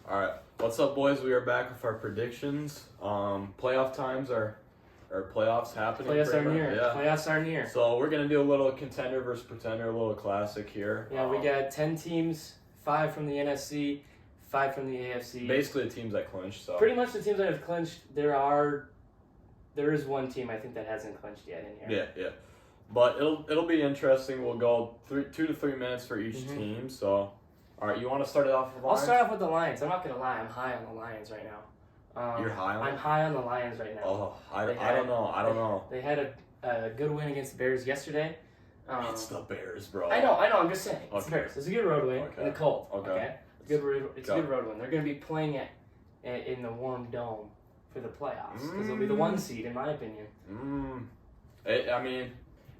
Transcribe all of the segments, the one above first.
All right, what's up, boys? We are back with our predictions. Playoff times are playoffs happening. Playoffs are pretty much. near. Yeah. Playoffs are near. So we're gonna do a little contender versus pretender, a little classic here. Yeah, we got 10 teams, 5 from the NFC, 5 from the AFC. Basically, the teams that clinched. So Pretty much the teams that have clinched. There is one team I think that hasn't clinched yet in here. yeah. But it'll be interesting. We'll go 2 to 3 minutes for each Mhm. team. So, all right, you want to start it off with I'll Lions? start off with the Lions. I'm not gonna lie, I'm high on the Lions right now. You're high on I'm them? high on the Lions right now. Oh, I They don't know. They had a good win against the Bears yesterday. It's the Bears, bro. I know. I'm just saying. It's the Okay. Bears. It's a good road win in the cold. Okay. It's a good road win. They're going to be playing it in the warm dome for the playoffs because they'll be the 1 seed, in my opinion.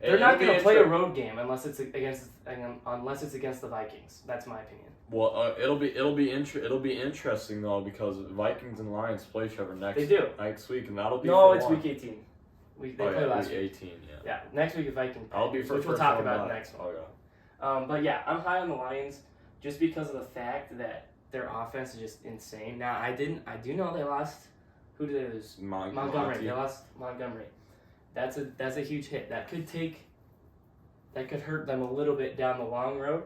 They're not going to play a road game unless it's against the Vikings. That's my opinion. Well, it'll be interesting though because Vikings and Lions play each other next week, and that'll be It's week 18. They play last week. 18, yeah. Yeah, next week is Vikings. I'll be for which we'll talk about back. next one. Okay. But yeah, I'm high on the Lions just because of the fact that their offense is just insane. Now I do know they lost. Who did they lose? Montgomery. They lost Montgomery. That's a huge hit. That could hurt them a little bit down the long road.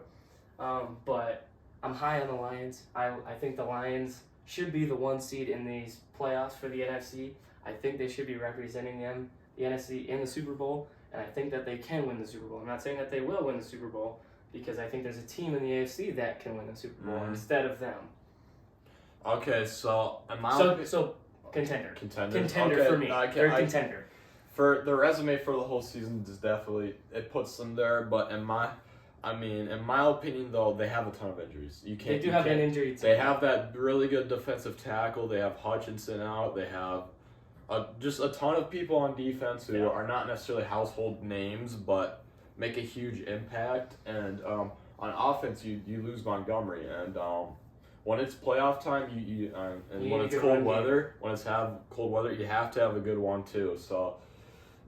But I'm high on the Lions. I think the Lions should be the 1 seed in these playoffs for the NFC. I think they should be representing the NFC in the Super Bowl, and I think that they can win the Super Bowl. I'm not saying that they will win the Super Bowl because I think there's a team in the AFC that can win the Super Bowl instead of them. Okay, so contender. Contender Okay, for me. They're a contender. For the resume for the whole season is definitely it puts them there, but in my opinion though, they have a ton of injuries. They do have an injury too. They have that really good defensive tackle. They have Hutchinson out. They have just a ton of people on defense who are not necessarily household names, but make a huge impact. And on offense, you lose Montgomery, and when it's playoff time, when it's cold weather, you have to have a good one too. So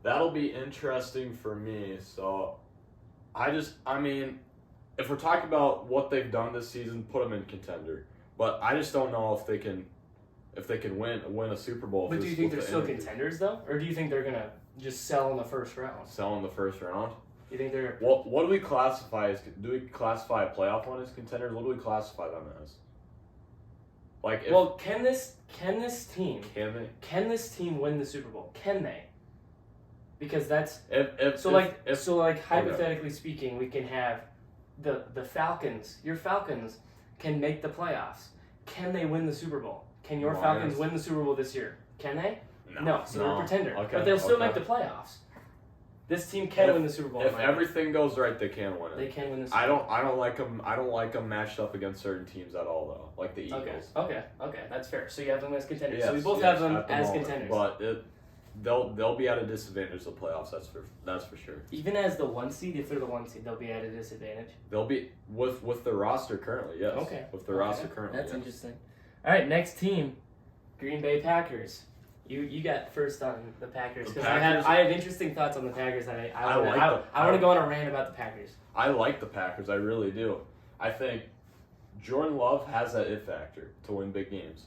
that'll be interesting for me. So if we're talking about what they've done this season, put them in contender. But I just don't know if they can win a Super Bowl. But do you think they're still contenders though, or do you think they're gonna just sell in the first round? Sell in the first round. You think they're what do we classify as? Do we classify a playoff one as contenders? What do we classify them as? Can this team win the Super Bowl? Can they? Because that's hypothetically speaking, we can have the Falcons. Your Falcons can make the playoffs. Can they win the Super Bowl? Can your Falcons win the Super Bowl this year? Can they? No. So they're a pretender. Okay, but they'll still make the playoffs. This team can win the Super Bowl. If everything goes right, they can win it. They can win the Super Bowl. I don't like them matched up against certain teams at all though, like the Eagles. Okay, that's fair. So you have them as contenders. Yes, so we both have them as moment, contenders. But they'll be at a disadvantage of playoffs. That's for sure. Even as the 1 seed, if they're the 1 seed, they'll be at a disadvantage. They'll be with the roster currently. Yes. Okay. With the roster currently. That's interesting. All right, next team, Green Bay Packers. You got first on the Packers because I have interesting thoughts on the Packers that I want to go on a rant about the Packers. I like the Packers. I really do. I think Jordan Love has that it factor to win big games.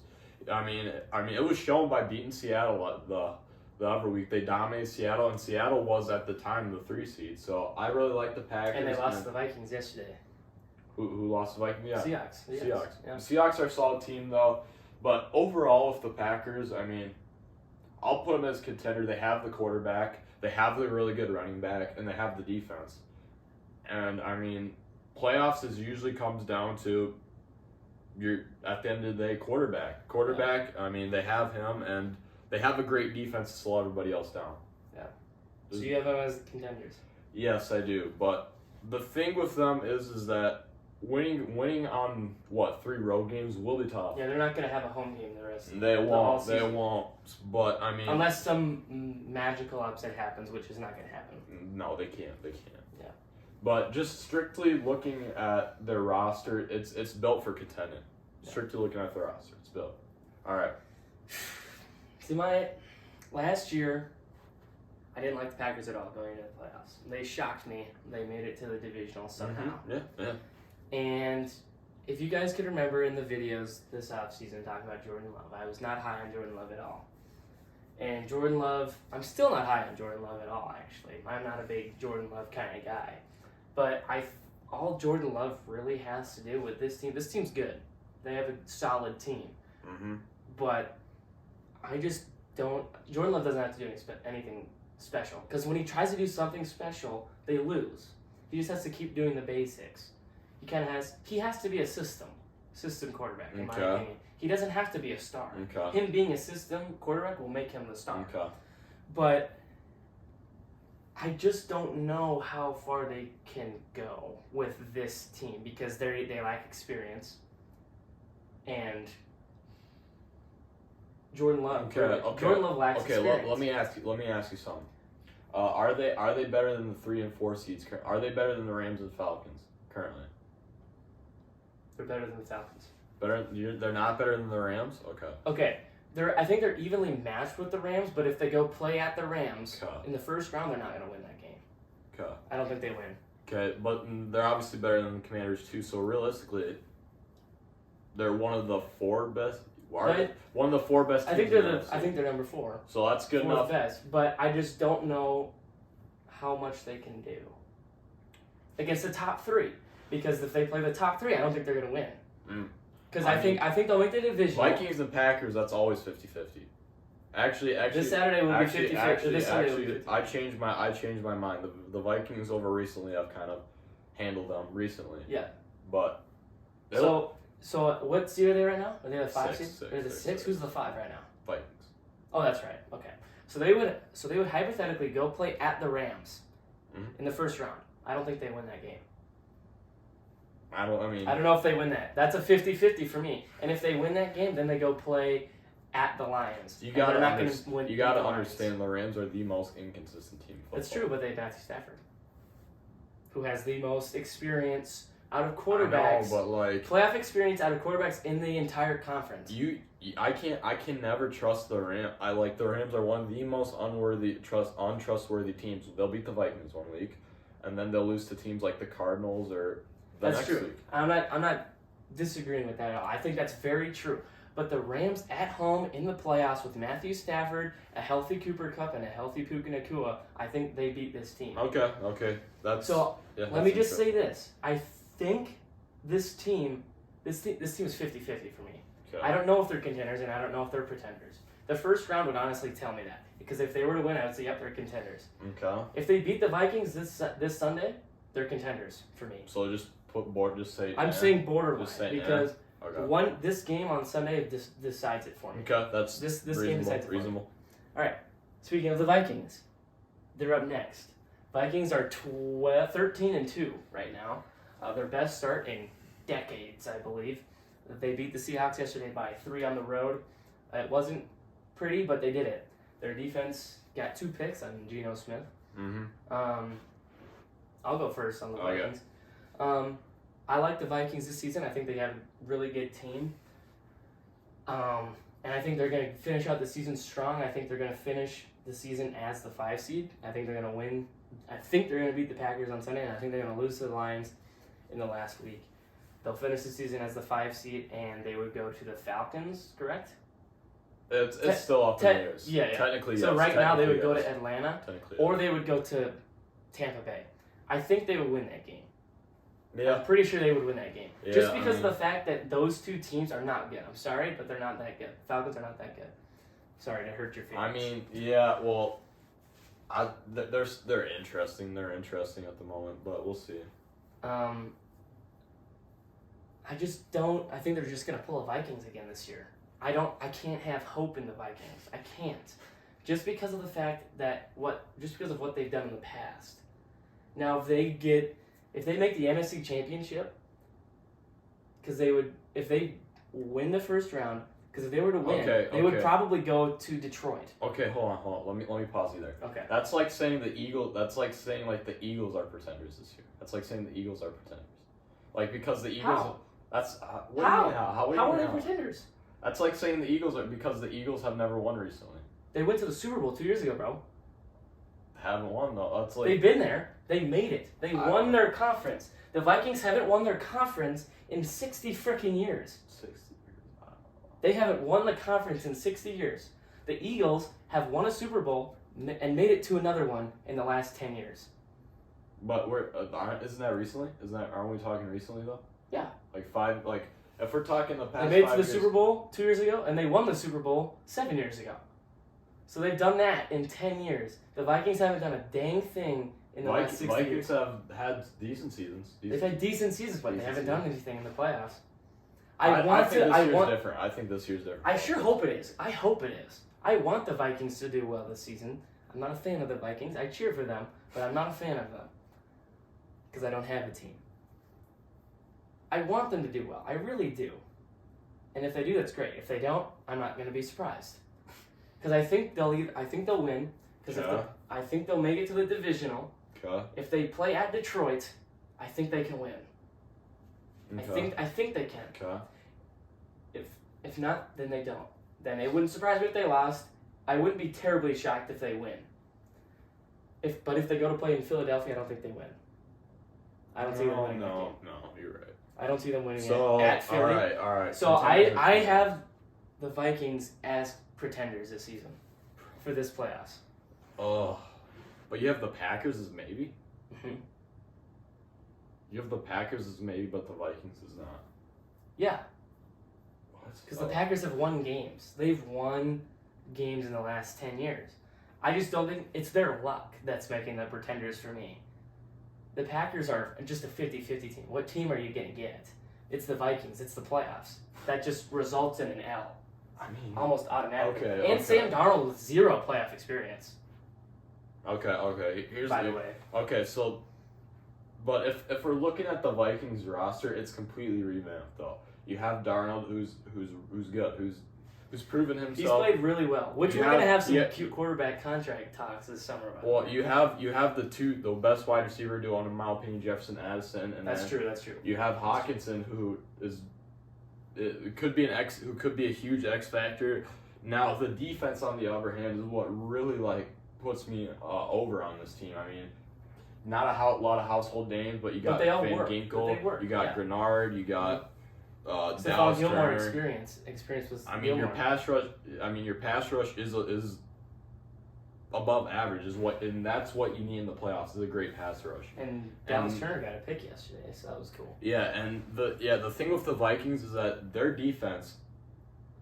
I mean, it was shown by beating Seattle the other week. They dominated Seattle, and Seattle was at the time the 3 seed. So I really like the Packers. And they lost to the Vikings yesterday. Who lost the Vikings? Yeah. Seahawks. Yeah. Seahawks are a solid team though, but overall with the Packers, I'll put them as contender. They have the quarterback, they have the really good running back, and they have the defense. And playoffs usually comes down to at the end of the day quarterback. They have him, and they have a great defense to slow everybody else down. Yeah. So you have them as contenders. Yes, I do. But the thing with them is that winning on 3 road games will be tough. Yeah, they're not going to have a home game the rest. They won't. But unless some magical upset happens, which is not going to happen. No, they can't. Yeah. But just strictly looking at their roster, it's built for contending. Yeah. Strictly looking at their roster, it's built. All right. See, last year, I didn't like the Packers at all going into the playoffs. They shocked me. They made it to the divisional somehow. Yeah. And if you guys could remember in the videos this offseason talking about Jordan Love, I was not high on Jordan Love at all. And Jordan Love, I'm still not high on Jordan Love at all, actually. I'm not a big Jordan Love kind of guy. But all Jordan Love really has to do with this team's good. They have a solid team. Mm-hmm. But I just don't, Jordan Love doesn't have to do anything special. Because when he tries to do something special, they lose. He just has to keep doing the basics. He has to be a system quarterback, in my opinion. He doesn't have to be a star. Okay. Him being a system quarterback will make him the star. Okay. But I just don't know how far they can go with this team because they lack experience. And Jordan Love, Jordan Love lacks experience. Okay, let me ask you something. Are they better than the 3 and 4 seeds? Are they better than the Rams and Falcons currently? They're better than the Falcons. They're not better than the Rams? Okay. I think they're evenly matched with the Rams, but if they go play at the Rams in the first round, they're not going to win that game. Okay. I don't think they win. Okay, but they're obviously better than the Commanders too. So realistically, they're one of the 4 best. One of the 4 best. I think they're number 4. So that's good enough. Best, but I just don't know how much they can do against the top 3. Because if they play the top 3, I don't think they're going to win. Because I think they'll make the division. Vikings and Packers, that's always 50-50. Actually, this Saturday will be 50-50. I changed my mind. The Vikings over recently, I've kind of handled them recently. Yeah. But so what seed are they right now? Are they the 5 seed? Six. They're the 6. Who's the 5 right now? Vikings. Oh, that's right. Okay. So they would hypothetically go play at the Rams in the first round. I don't think they win that game. I don't know if they win that. That's a 50-50 for me. And if they win that game, then they go play at the Lions. You got to understand the Rams are the most inconsistent team in football. That's true, but they have Matthew Stafford, who has the most experience out of quarterbacks. I know, but playoff experience out of quarterbacks in the entire conference. I can never trust the Rams. The Rams are one of the most untrustworthy teams. They'll beat the Vikings one week, and then they'll lose to teams like the Cardinals or. That's true. I'm not disagreeing with that at all. I think that's very true. But the Rams at home in the playoffs with Matthew Stafford, a healthy Cooper Kupp, and a healthy Puka Nacua, I think they beat this team. Okay. Let me just say this. I think this team is 50-50 for me. Okay. I don't know if they're contenders, and I don't know if they're pretenders. The first round would honestly tell me that. Because if they were to win, I would say, yep, they're contenders. Okay. If they beat the Vikings this Sunday, they're contenders for me. So just say. I'm saying borderline because this game on Sunday decides it for me. Okay, that's this game decides it for reasonable. All right. Speaking of the Vikings, they're up next. Vikings are 13-2 right now. Their best start in decades, I believe. They beat the Seahawks yesterday by 3 on the road. It wasn't pretty, but they did it. Their defense got 2 picks on Geno Smith. Mm-hmm. I'll go first on the Vikings. I like the Vikings this season. I think they have a really good team. And I think they're going to finish out the season strong. I think they're going to finish the season as the 5 seed. I think they're going to win. I think they're going to beat the Packers on Sunday, and I think they're going to lose to the Lions in the last week. They'll finish the season as the 5 seed, and they would go to the Falcons, correct? It's still up in the years. Yeah. Technically, so yes. Right now they would go to Atlanta, or they would go to Tampa Bay. I think they would win that game. Yeah. I'm pretty sure they would win that game. Yeah, just because of the fact that those 2 teams are not good. I'm sorry, but they're not that good. Falcons are not that good. Sorry to hurt your feelings. They're interesting. They're interesting at the moment, but we'll see. I just don't. I think they're just gonna pull the Vikings again this year. I can't have hope in the Vikings. I can't, just because of the fact that just because of what they've done in the past. Now, if they make the NFC Championship, if they win the first round, because if they were to win, they would probably go to Detroit. Okay, hold on. Let me pause you there. Okay. That's like saying the Eagles. That's like saying the Eagles are pretenders this year. That's like saying the Eagles are pretenders. Because the Eagles. How? That's what how? Do you mean, how are they pretenders? That's like saying the Eagles are because the Eagles have never won recently. They went to the Super Bowl 2 years ago, bro. Haven't won though. That's they've been there. They made it. They won their conference. The Vikings haven't won their conference in 60 freaking years. 60 years. Wow. They haven't won the conference in 60 years. The Eagles have won a Super Bowl and made it to another one in the last 10 years. But isn't that recently? Aren't we talking recently though? Yeah. If we're talking the past 5 They made it to the years, Super Bowl 2 years ago, and they won the Super Bowl 7 years ago. So they've done that in 10 years. The Vikings haven't done a dang thing in the last 60 years. Vikings have had decent seasons. They've had decent seasons, but they haven't done anything in the playoffs. I think this year's different. I think this year's different. I sure hope it is. I hope it is. I want the Vikings to do well this season. I'm not a fan of the Vikings. I cheer for them, but I'm not a fan of them because I don't have a team. I want them to do well. I really do. And if they do, that's great. If they don't, I'm not going to be surprised. Because I think they'll win. Because I think they'll make it to the divisional. Okay. If they play at Detroit, I think they can win. Okay. I think they can. Okay. If not, then they don't. Then it wouldn't surprise me if they lost. I wouldn't be terribly shocked if they win. But if they go to play in Philadelphia, I don't think they win. I don't see them winning that game. No, you're right. I don't see them winning at Philly. All right. So I have the Vikings as pretenders this season for this playoffs. Oh, but you have the Packers as maybe? Mm-hmm. You have the Packers as maybe, but the Vikings is not. Yeah. Because the Packers have won games. They've won games in the last 10 years. I just don't think it's their luck that's making them pretenders for me. The Packers are just a 50-50 team. What team are you going to get? It's the Vikings. It's the playoffs. That just results in an L. I mean, almost automatically. Okay. And Sam Darnold with 0 playoff experience. Okay. By the way. Okay, so, but if we're looking at the Vikings roster, it's completely revamped though. You have Darnold, who's good, who's proven himself. He's played really well. Which we're gonna have some cute quarterback contract talks this summer about. Well, you have the best wide receiver duo in my opinion, Jefferson Addison, and that's true. You have Hawkinson, who could be a huge X factor. Now the defense on the other hand is what really puts me over on this team. I mean, not a lot of household names, but you got Van Ginkel, you got Grenard, you got Dallas Gilmore Turner. experience was. I mean, your pass rush is above average, and that's what you need in the playoffs. Is a great pass rush. And Dallas Turner got a pick yesterday, so that was cool. Yeah, and the thing with the Vikings is that their defense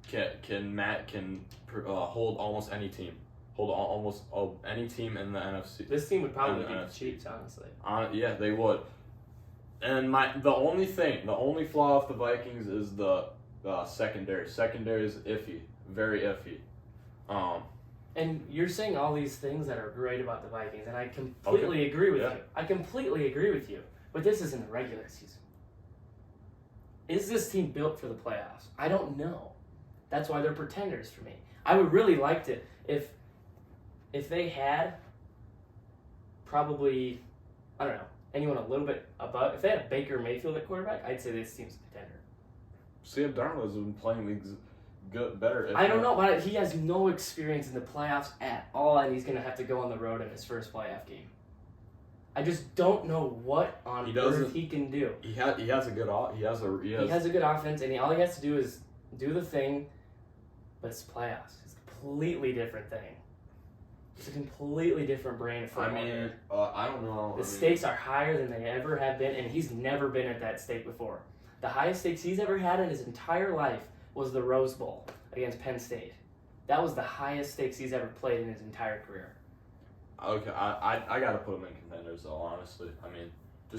can hold almost any team. Hold almost any team in the NFC. This team would probably beat the Chiefs, honestly. Yeah, they would. And the only flaw of the Vikings is the secondary. Secondary is iffy, very iffy. And you're saying all these things that are great about the Vikings, and I completely agree with you. I completely agree with you. But this isn't the regular season. Is this team built for the playoffs? I don't know. That's why they're pretenders for me. I would really like to if they had probably, I don't know, anyone a little bit above. If they had a Baker Mayfield at quarterback, I'd say this team's a contender. Sam Darnold has been playing better. I don't know, but he has no experience in the playoffs at all, and he's going to have to go on the road in his first playoff game. I just don't know what on earth he can do. He has a good offense, and all he has to do is do the thing, but it's playoffs. It's a completely different thing. It's a completely different brand of football. I don't know. The stakes are higher than they ever have been, and he's never been at that stake before. The highest stakes he's ever had in his entire life was the Rose Bowl against Penn State. That was the highest stakes he's ever played in his entire career. Okay, I got to put him in contenders, though, honestly.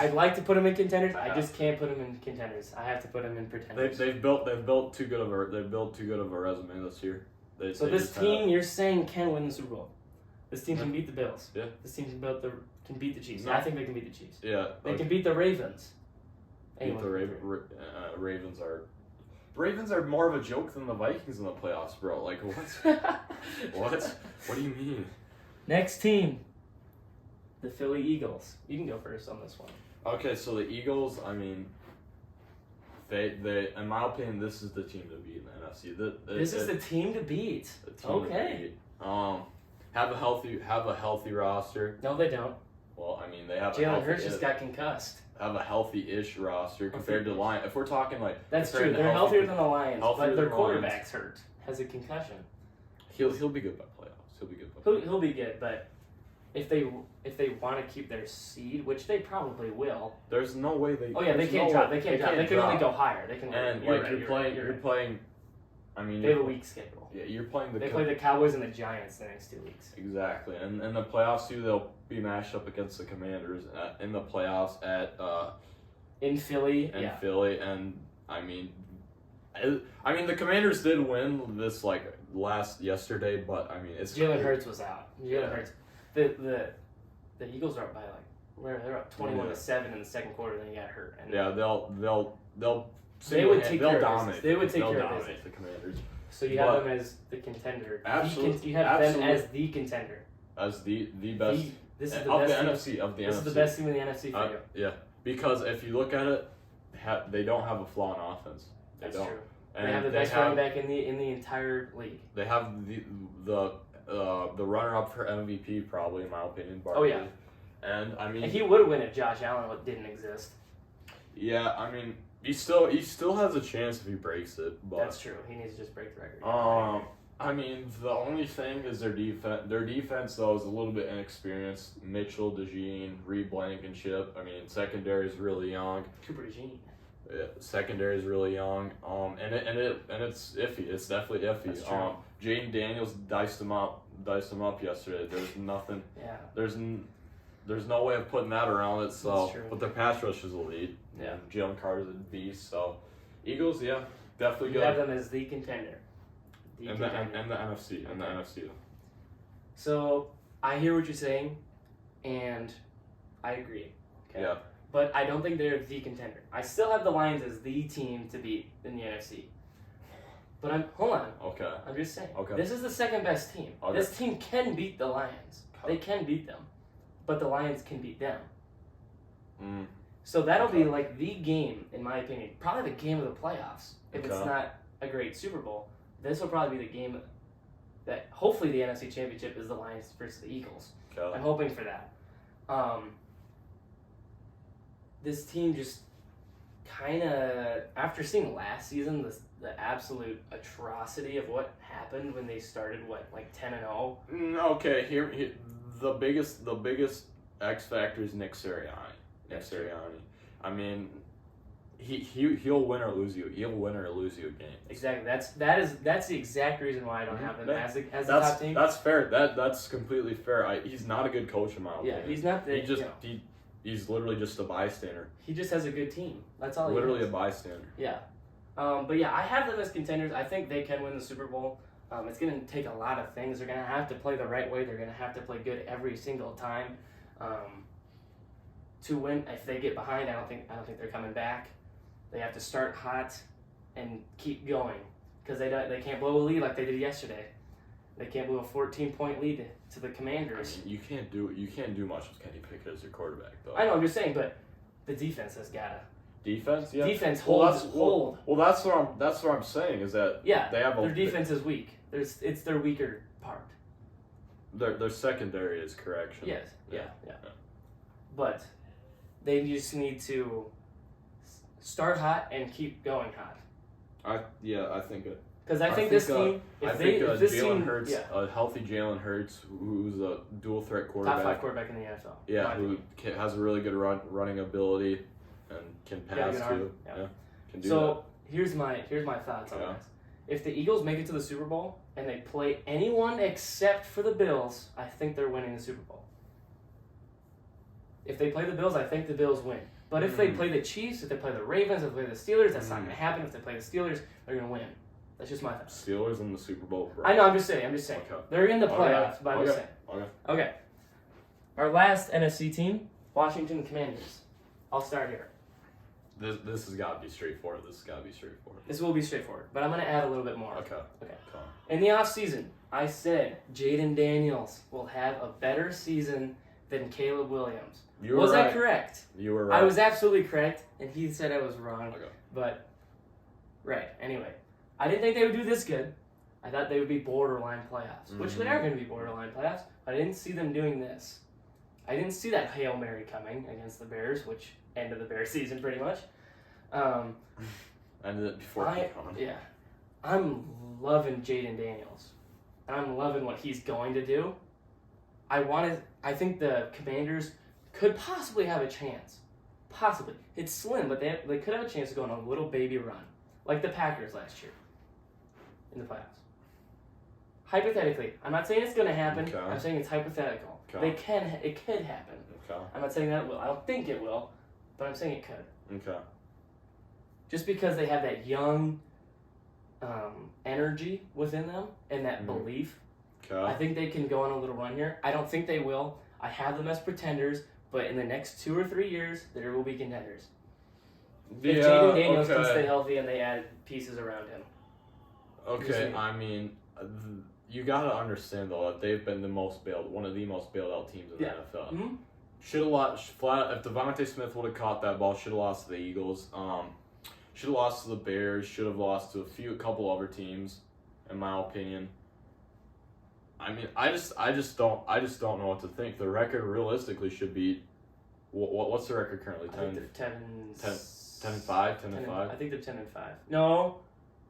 I'd like to put him in contenders. I just can't put him in contenders. I have to put him in pretenders. They've built too good of a resume this year. This team you're saying can win the Super Bowl. This team can beat the Bills. Yeah. This team can beat the Chiefs. No. I think they can beat the Chiefs. Yeah. They can beat the Ravens. Ravens are more of a joke than the Vikings in the playoffs, bro. Like what? What do you mean? Next team, the Philly Eagles. You can go first on this one. Okay, so the Eagles. I mean, they in my opinion, this is the team to beat in the NFC. This is the team to beat. Have a healthy roster. No, they don't. Well, I mean, they have Jalen Hurts just got concussed. Have a healthy-ish roster compared to the Lions. If we're talking like that's true, they're healthier than the Lions, but their quarterback's hurt, has a concussion. He'll be good by playoffs. He'll be good, but if they want to keep their seed, which they probably will, there's no way they. Oh yeah, they can't drop. They can only go higher. They can. And you're playing. I mean, they have a weak schedule. Yeah, you're playing They play the Cowboys and the Giants the next 2 weeks. Exactly, and in the playoffs too, they'll be matched up against the Commanders in the playoffs in Philly. Philly, and I mean, the Commanders did win this yesterday, but I mean, it's Jalen Hurts was out. Hurts. The Eagles are up by they're up 21-7 in the second quarter. Then he got hurt. And they'll they would take care of business. They would take care of business. The Commanders. So you have them as the contender. Absolutely. You have them as the contender. As the best. This is of the best the team. NFC of the This NFC. is the best team in the NFC for you. Yeah, because if you look at it, they don't have a flaw in offense. That's true. And they have the best running back in the entire league. They have the runner-up for MVP probably, in my opinion. Barkley. Oh yeah. And I mean, and he would win if Josh Allen didn't exist. Yeah, I mean, he still has a chance if he breaks it. But that's true. He needs to just break the record. I mean, the only thing is their defense. Their defense, though, is a little bit inexperienced. Mitchell, DeJean, Reed Blankenship. I mean, secondary is really young. Cooper DeJean. Yeah, secondary is really young. And it's iffy. It's definitely iffy. That's true. Jaden Daniels diced him up yesterday. There's nothing. Yeah. There's no way of putting that around it. So, that's true. but their pass rush is elite. Yeah. Jalen Carter's a beast. So, Eagles, yeah, definitely you good. have them as the contender. And the NFC. And the NFC. So, I hear what you're saying, and I agree. Okay? Yeah. But I don't think they're the contender. I still have the Lions as the team to beat in the NFC. But hold on. Okay. I'm just saying. Okay. This is the second best team. Okay. This team can beat the Lions. They can beat them. But the Lions can beat them. So that'll be like the game, in my opinion. Probably the game of the playoffs. If it's not a great Super Bowl. This will probably be the game that hopefully the NFC Championship is the Lions versus the Eagles. Okay. I'm hoping for that. This team just kind of, after seeing last season, the absolute atrocity of what happened when they started, 10-0? Okay, here the biggest X factor is Nick Sirianni. I mean, he'll win or lose you. He'll win or lose you a game. Exactly. That's the exact reason why I don't have him as the top team. That's fair. That's completely fair. He's not a good coach in my opinion. Yeah, he's not. He's literally just a bystander. He just has a good team. That's all. Literally a bystander. Yeah. But yeah, I have them as contenders. I think they can win the Super Bowl. It's going to take a lot of things. They're going to have to play the right way. They're going to have to play good every single time to win. If they get behind, I don't think they're coming back. They have to start hot and keep going because they can't blow a lead like they did yesterday. They can't blow a 14-point lead to the Commanders. I mean, you can't do much with Kenny Pickett as your quarterback, though. I know. I'm just saying, but the defense has gotta. Defense, yeah. Defense hold. Well, that's what I'm saying is that they have their defense is weak. It's their weaker part. Their secondary is correction. Yes. Yeah. But they just need to start hot and keep going hot. I think it. Because I think this team, if this Jalen team, Hurts, a healthy Jalen Hurts, who's a dual threat quarterback, top 5 quarterback in the NFL. Yeah, who has a really good running ability and can pass too. Yeah, can do that. So here's my thoughts on this. If the Eagles make it to the Super Bowl and they play anyone except for the Bills, I think they're winning the Super Bowl. If they play the Bills, I think the Bills win. But if they play the Chiefs, if they play the Ravens, if they play the Steelers, that's not going to happen. If they play the Steelers, they're going to win. That's just my thought. Steelers in the Super Bowl, bro. I know, I'm just saying. Okay. They're in the playoffs, but I'm just saying. Okay. Our last NFC team, Washington Commanders. I'll start here. This has got to be straightforward. This will be straightforward, but I'm going to add a little bit more. Okay. In the offseason, I said Jaden Daniels will have a better season than Caleb Williams. Was I correct? You were right. I was absolutely correct, and he said I was wrong. Okay. But, right, anyway. I didn't think they would do this good. I thought they would be borderline playoffs, which they are going to be borderline playoffs, but I didn't see them doing this. I didn't see that Hail Mary coming against the Bears, which ended the Bears season pretty much. Ended it before Pecan. Yeah. I'm loving Jaden Daniels. I'm loving what he's going to do. I think the Commanders could possibly have a chance. Possibly. It's slim, but they could have a chance to go on a little baby run. Like the Packers last year. In the playoffs. Hypothetically. I'm not saying it's going to happen. Okay. I'm saying it's hypothetical. Okay. It could happen. Okay. I'm not saying that it will. I don't think it will. But I'm saying it could. Okay. Just because they have that young energy within them and that belief. Okay. I think they can go on a little run here. I don't think they will. I have them as pretenders, but in the next 2 or 3 years, there will be contenders. Yeah, if Jaden Daniels can stay healthy and they add pieces around him. Okay, I mean, you gotta understand though that they've been one of the most bailed out teams in the NFL. Mm-hmm. Should have lost flat. If Devontae Smith would have caught that ball, should have lost to the Eagles. Should have lost to the Bears. Should have lost to a couple other teams, in my opinion. I mean, I just don't know what to think. The record realistically should be, what's the record currently? 10-5. 10-5. I think they're 10-5. No.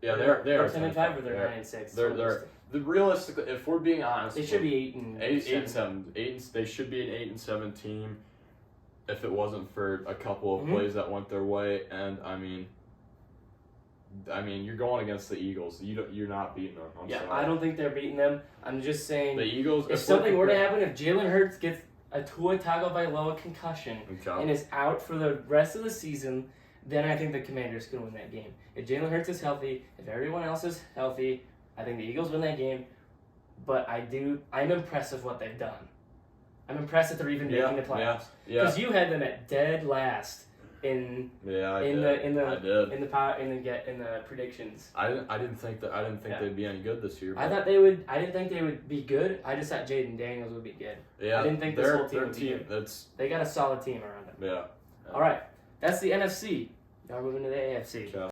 Yeah, they're 10-5 or they're 9-6. They're realistically, if we're being honest, they should be 8-7. They should be an 8-7 team. If it wasn't for a couple of plays that went their way, and I mean, you're going against the Eagles. You're not beating them. I'm sorry. I don't think they're beating them. I'm just saying the Eagles. If something were to happen, if Jalen Hurts gets a Tua Tagovailoa concussion and is out for the rest of the season, then I think the Commanders can win that game. If Jalen Hurts is healthy, if everyone else is healthy, I think the Eagles win that game. But I'm impressed with what they've done. I'm impressed that they're even making the playoffs. Because you had them at dead last in the predictions. I didn't think they'd be any good this year. I didn't think they would be good. I just thought Jaden Daniels would be good. Yeah, I didn't think this whole team would be good. They got a solid team around them. Yeah. All right, that's the NFC. Now we're moving to the AFC. Okay.